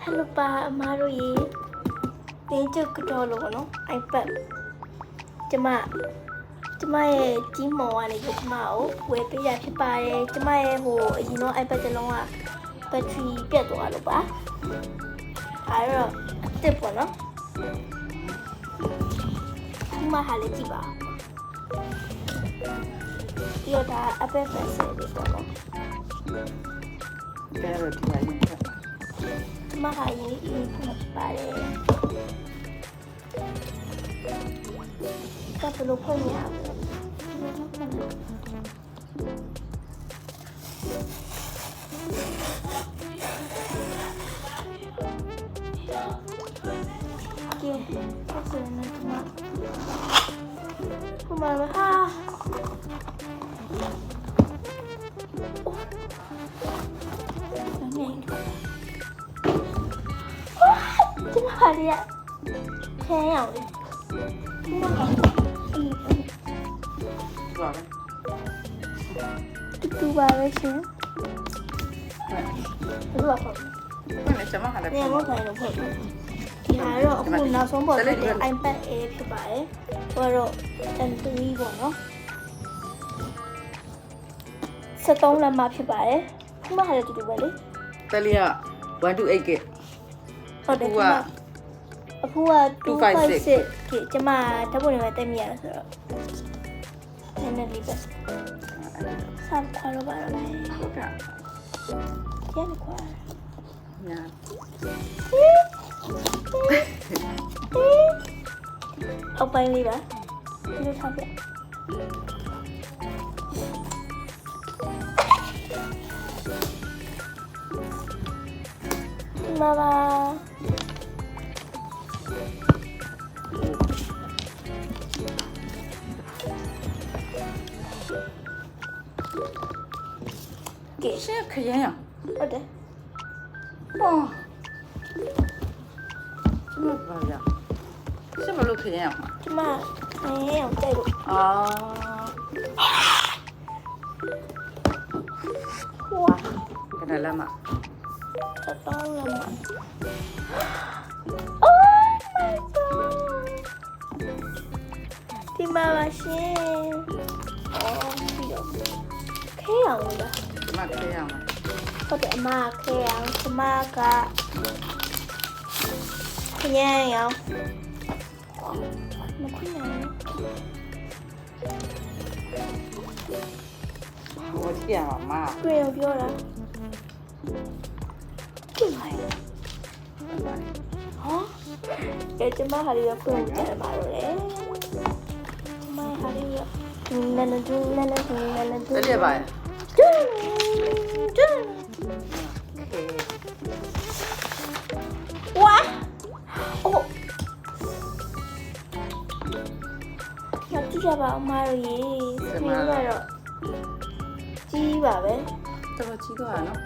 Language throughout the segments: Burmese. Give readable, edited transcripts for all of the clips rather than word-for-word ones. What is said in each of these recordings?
Hello pa amaro ye tin chu kdo lo no iPad ကျမရဲ့ကြီးမော်ကနေကျမကိုဝယ်ပေးရဖြစ်ပါတယ်ကျမရဲ့ဟိုအရင်တော့ iPad တစ်လုံးက battery ပြတ်သွားလို့ပါအဲ့တော့တစ်ပေါ့နော်ဒီမှာဟာလေးကြည့်ပါဒီတော့ဒါ Apple Pencil လေးပေါ့နော် ကဲတော့ဒီမှာရင်ချက် ဒီမှာဟာရေးဖြစ်ပါတယ်ကပ်လို့ဖွင့်ရအောင်ကဲဆက်စနေမှာခုမှမဟာဒီမှာရခဲရအောင်ဒီမှာပါပဲတူပါပဲရှင်ဘယ်လိုပါ့ဘယ်နဲ့ချက်မှဟာလည်း ပြန်လို့ခိုင်းလို့ပေါ့ဒီဟာတော့အခုနောက်ဆုံးပေါ်တဲ့ iPad Air ဖြစ်ပါတယ်ဟိုတော့ M3 ပေါ့နော်73လက်မှဖြစ်ပါတယ်ဒီမှာဟာလည်းတူတူပဲလေ တယ်လီက 128GB ဟုတ်တယ်အခုက256ကကျမဓာတ်ပုံတွေမှာတက်မိရဆိုတော့နည်းနည်းလေးပဲစမ်းခွာလို့ပါတော့မယ် ဟုတ်ကဲ့ ပြန်ခွာ ညာ အောက်ပိုင်းလေးပါဒီလိုထားပြဒီမှာပါကဲ ရှင်းခရင်ရ ဟုတ်တယ် ဟောကျမပါရရှင်းမလို့ခရင်ရမှာ ကျမခိုင်းရအောင်ကြိုက်လို့ အာ ဟွာ ကနလာမ တော့လာမ Oh my god ဒီမှာပါရှင်အော်ပြီးတော့ခဲအောင်လား ကျမခရင်ရမှာ ဟုတ်တယ်အမခဲအောင်ကျမကခရမ်းအောင်မခွင့်နိုင် ဟိုကြည့်ရမှာ ဘူးပြောပြောတာကြည့်ပါရဲ့ဟောကဲကျမဟာလေးတော့ပုံကြတယ်ပါတော့လေကျမဟာလေးတော့နန်းနန်းနန်း တယ်လီပါရ ဝါအိုးညတိကြပါအမတို့ရေစမကတော့ကြီးပါပဲ တော်ကြီးတော့နော်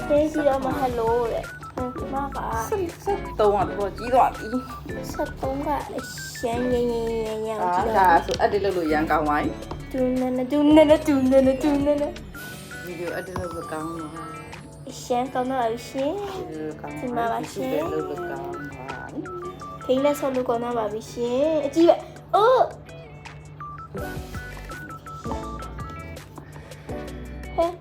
သေးစီတော့မဟယ်လိုတဲ့ဒီမှာက ဆက်တော့တော့ကြီးတော့ပြီ 73ကအရှမ်းငင်းငင်းရမ်း အာ ကြည့် ဒါ တော့ ဆိုအတက်လို့ရန်ကောင်းပါ တူနန်းတူနန်း ဗီဒီယိုအတက်လို့ကောင်းတော့ အရှမ်းကောင်းတော့ရှင် လို့ကောင်းလို့ကောင်းပါ ခိန်းလက်ဆော့လို့ကောင်းတော့ပါပြီရှင်အကြီးပဲအိုးဟဲ့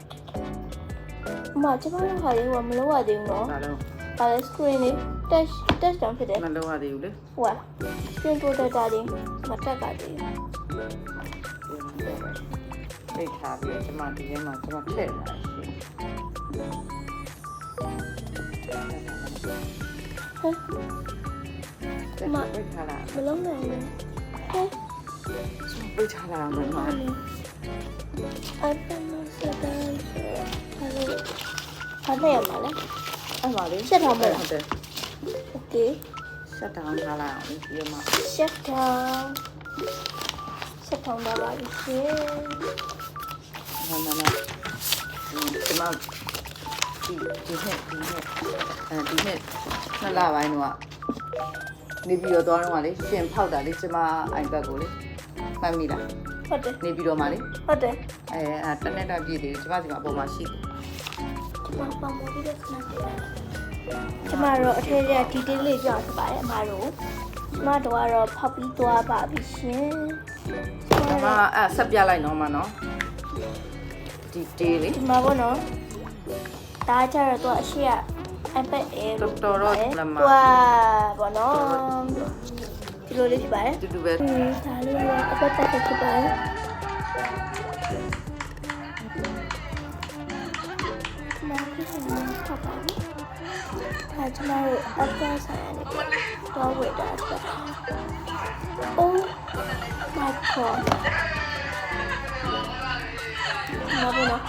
မကျမတို့ဟာလေးကမလုပ်ရသေးဘူးနော် ဒါတော့ ဒါလည်း screen လေး touch down ဖြစ်တယ် မလုပ်ရသေးဘူးလေ ဟိုက screen protector လေးမတက်ပါသေးဘူး အိတ်ထားပြီးကျွန်မဒီထဲမှာကျွန်မထည့်လာရှိ ဟဲ့ မပိတ်ထားလာ မလုံးနိုင်ဘူးဟဲ့ ပိတ်ထားလာမှာမ iPad မှာဆက်တယ်ဟာလို့ဟာနဲ့ရမှာလဲ အဲ့ပါလေ ရှက်ထားမလား ဟုတ်တယ် okay shut down ထားလာအောင်ဒီမှာ shut down ပါပါရှင် နာကျွန်မဒီနေ့နှစ်လပိုင်းတော့နေပြီးတော့သွားတော့လေရှင်ဖောက်တာလေကျွန်မ iPad ကိုလေမှတ်မိလား ဟုတ်တယ် နေပြီးတော့မှလေ ဟုတ်တယ် တနေ့တော့ပြည့်တယ်ကျွန်မဒီမှာအပေါ်မှာရှိတယ် ဒီမှာပါမော်ဒီကခဏပြ ကျမတို့အထက်ကျဒီတေးလေးပြောင်းဖြစ်ပါတယ်အမတို့ကျမတို့ကတော့ဖောက်ပြီးသွားပါပြီရှင် ဒါမှအဲ့ဆက်ပြလိုက်နော်မနော်ဒီတေးလေး ဒီမှာပေါ့နော်ဒါကြတော့အရှိက iPad Air တော်တော်တော့လမ်းမှာ သူကပေါ့နော်ဒီလိုလေးဖြစ်ပါတယ် တူတူပဲ ဒါလေးကအပတ်တက်ဖြစ်ပါတယ်မဖြစ်နေတော့ပါဘူးဒါကျမတို့အပတ်ဆိုင်ရတယ်တော့ဝေတာဆက် Oh my god မဘနော်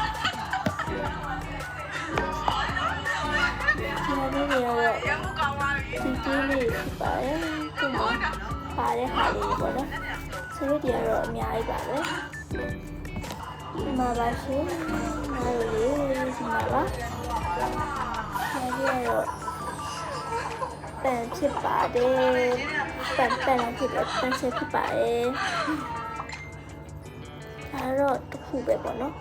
ဒီနေ့ရောဒီတီးလေးဖြစ်ပါတယ်ဒီမှာပါတဲ့ဟာလေးပေါ့နော်ဆိုတော့ဒီကတော့အများကြီးပါပဲဒီမှာပါရှင်မာရိုလေးဒီမှာပါဒီကတော့ပန်ဖြစ်ပါတယ်ပန်ဖြစ်တယ်ပန်ဆက်ဖြစ်ပါတယ်ဒါတော့တစ်ခုပဲပေါ့နော်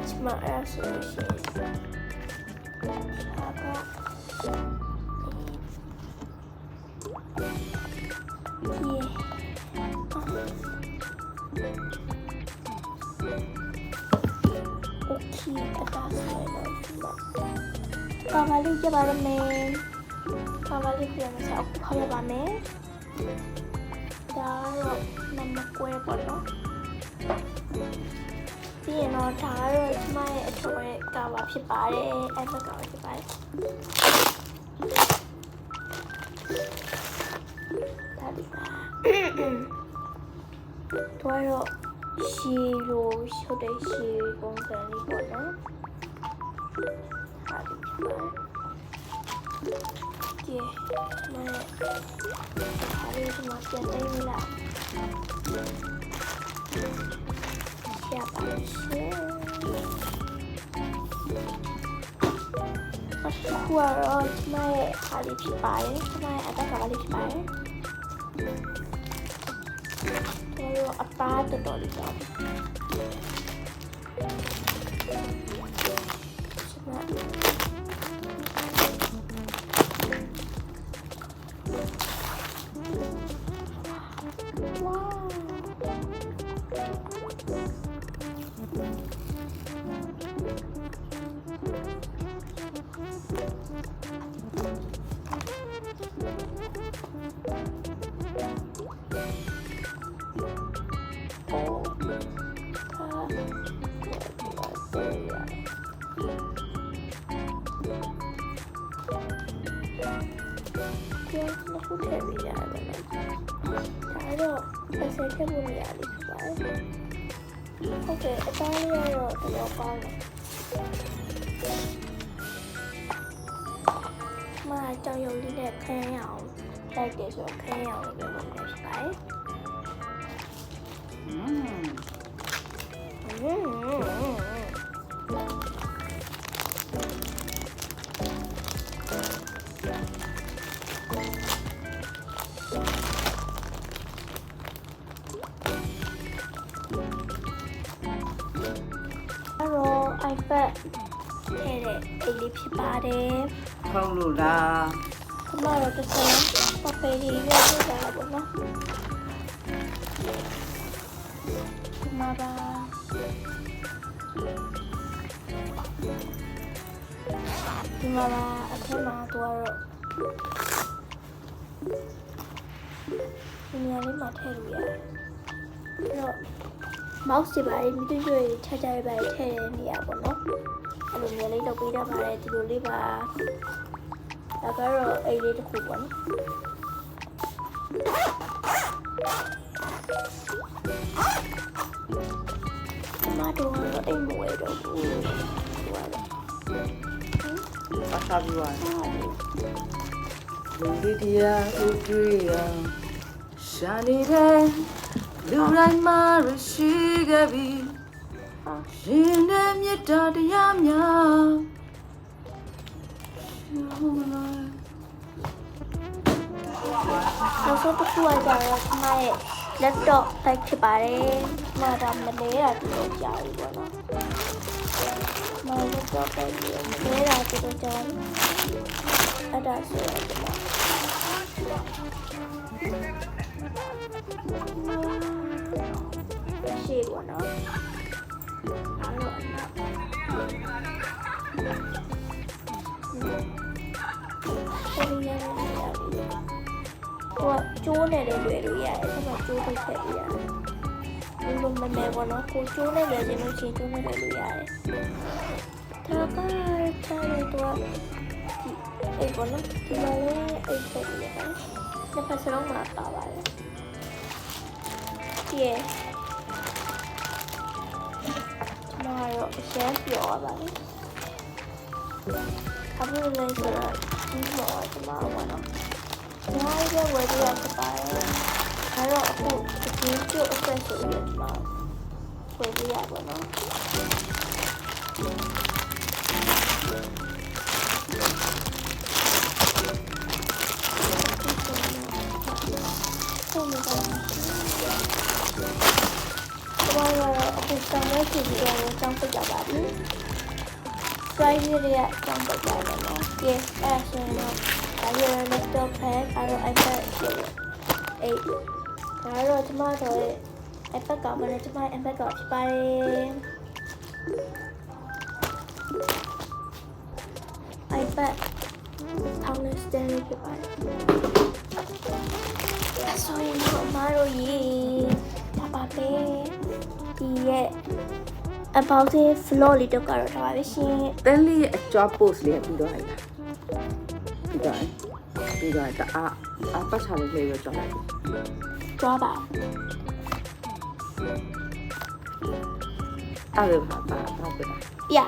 ကျမအဲ့ဆိုလို့ရှိရင်ကာဗာလေးကြပါရမယ်ကာဗာလေးပြန်မစားအခုခေါ်ရပါမယ်ဒါတော့နံပါတ်ကွဲပေါ့နော်ပြီးရင်တော့ဒါကတော့ကျမရဲ့အထောက်ရဲ့ကာဗာဖြစ်ပါတယ်အဲ့ဘက်ကာဗာဖြစ်ပါတယ်ဒါဒီပါတော့ရှီလိုရှုပ်တဲ့ရှီပုံစံလေးပေါ့နော်ဟာဒီပါကျေမဟာဒီမှာပြန်တိုင်းလာရပါရှင်အခုကတော့ကျမရဲ့ဟာဒီဖြစ်ပါတယ်ကျမရဲ့အတက်ကလေးဖြစ်ပါတယ်တော့အပါတော်တော်လေးတော့ခုထည့်ပေးရတယ်နော်ဒါတော့ဆက်ဆက်ထည့်ဖို့နေရာလေးဖြစ်ပါတယ်ဟုတ်ကဲ့အသားလေးကတော့တော်တော်ကောင်းတယ်မကြောင်ရုံလေးနဲ့ခင်းရအောင်တိုက်တယ်ဆိုတော့ခင်းရအောင်လုပ်လို့ဖြစ်ပါတယ်iPad ထဲတဲ့အိတ်လေးဖြစ်ပါတယ် ထုံးလို့လား ။ကျမတို့တစ်စက်ပပေလေးရွက်ပြတာပေါ့နော်။ကျမပါဒီမှာအထက်မှာတော့ဒီနေရာလေးမှာထည့်လို့ရတယ်။အဲ့တော့ mouse တွေပါတယ်မိတွေ့တွေ့ချာချာလေးပါတယ်ထည့်နေရပါတော့။အဲ့လိုမျိုးလေးလုပ်ပေးတတ်ပါတယ်ဒီလိုလေးပါ။ဒါကတော့အိတ်လေးတစ်ခုပေါ့နော်။ကျမတို့ကတော့အိမ်မဝဲတော့ဘူး။ဟုတ်ပါလား။ အစားပြီးသွားတယ်ဒီတရားကိုတွေ့ရရှာနေတဲ့လူတိုင်းမှာရရှိခဲ့ပြီရှင်နဲ့မြတ်တာတရားများနောက်ဆုံးတစ်ခုကကြတော့ကျမရဲ့ laptop တိုက်ဖြစ်ပါတယ်။မှာဒါမလဲတာတော်ကြာပြီပေါ့နော်။မှာ laptop တိုက်ပြီးမလဲတာတော်ကြာပြီ။အဲ့ဒါဆိုတော့ဒီမှာရှေ့ပေါ့နော်။အဲ့တော့ကျိုးနဲ့လည်းလွယ်လို့ရတယ်။ဆက်မကျိုးထုတ်ခဲ့ပြရတယ်။ဒီလိုမမဲဘောနော်ကိုကျိုးနဲ့လွယ်ခြင်းလို့ရှိရင်ကျိုးနဲ့လွယ်လို့ရတယ်။ဒါကထားရတော့ဒီအေးဘောနော်ဒီမှာလည်းအိတ်ဆက်ရတယ်။နှစ်ဖက်စလုံးမှာပါပါတယ်။ဒီရဲ့မှာတော့အရှမ်းပြောရပါတယ်။အခုလည်းဆိုတော့ဒီမှာဒီမှာဘောနော်။ညာရဲ့ဝယ်ရတဲ့ပါတယ်။ဒါတော့အခုဒီကျုပ်အဆက်ဆိုရတဲ့မှာဝယ်ရပါတော့။ဆုံးနေတာ။ဘာလို့အခုတောင်းရချင်ပြီးတော့တောင်းပြကြပါလိမ့်။ Friday ရက်တောင်းပြကြတယ်နော်။ Yes အဲ့ဆိုတော့ဒါရတဲ့ laptop ဖက်အဲ့တော့ iPad ဖြစ်တယ်။အဲ့ဒါတော့ကျမတို့ရဲ့ iPad ကမှလည်းကျမရဲ့ iPad ကဖြစ်ပါတယ်။ iPad ထောင်းလေး stand လေးဖြစ်ပါတယ်။အဲ့ဆိုရင်တော့မတို့ရေဒါပါပဲဒီရဲ့ about the floor လေးတော့ကတော့ဒါပါပဲရှင်။ တန်းလေးရဲ့အကြော post လေးပြီးတော့လိုက်တာပြီးတော့တအားပတ်ချလေးလေးရောကြောက်လိုက် 抓吧。 အဲ့ဒါပါပြတာ 呀，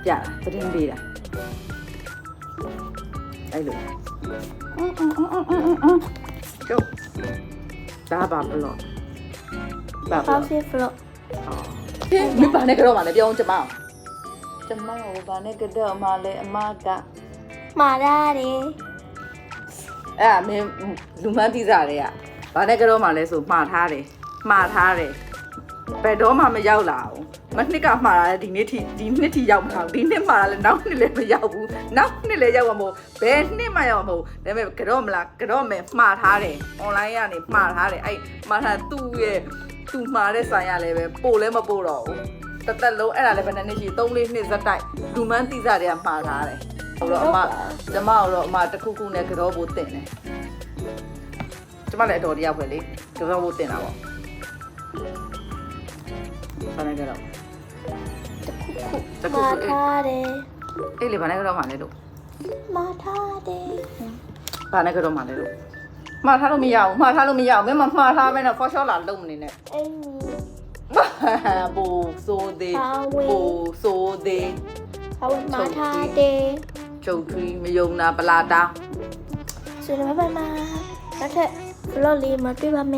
ပြတာသတင်းပေးတာအဲ့လိုကျုပ်ဒါပါဘလော့ပါဘလော့ 包些 floor。 မပါနဲ့ကတော့မလည်းပြောင်းကျမကိုပါနဲ့ကတော့မလည်းအမက 马达的， အဲ့မင်းလူမန်းတိစားတွေကဘာနဲ့ကတော့မှလဲဆိုမှားထားတယ်ဘယ်တော့မှမရောက်လာဘူးမနှစ်ကမှားတာလေဒီနှစ်ထိရောက်မလာဘူးဒီနှစ်မှားတာလေနောက်နှစ်လည်းမရောက်ဘူးနောက်နှစ်လည်းရောက်မှာမဟုတ်ဘယ်နှစ်မှရောက်မှာမဟုတ်ဒါပေမဲ့ကတော့မလားကတော့မယ်မှားထားတယ် online ကနေမှားထားတယ်အဲ့မှားထားသူ့မှားတဲ့ဆိုင်ရလဲပဲပို့လဲမပို့တော့ဘူးတက်လုံးအဲ့ဒါလည်းဘယ်နှစ်နှစ်ရှိ3-4နှစ်ဇက်တိုက်လူမန်းတိစားတွေကမှားထားတယ်ဟုတ်တော့ကျမတို့အမတစ်ခုနဲ့ကတော့ပို့တင်တယ်ကျမလည်းအတော်တယောက်ပဲလေကတော့ပို့တင်တာပေါ့ဘာနဲ့ကတော့ 马达的， အေးလေဘာနဲ့ကတော့မှလဲလို့ 马达的， ဘာနဲ့ကတော့မှလဲလို့မှားထားလို့မရဘူးမင်းမမှားထားပဲနဲ့ for sure လာလုံးမနေနဲ့ 哎你， ဘူဆိုသေးဘူဆိုသေး 还有马达的， ချုပ်ထွေးမယုံနာပလာတာ 所以拜拜嘛，那这 floor 里嘛对吧没？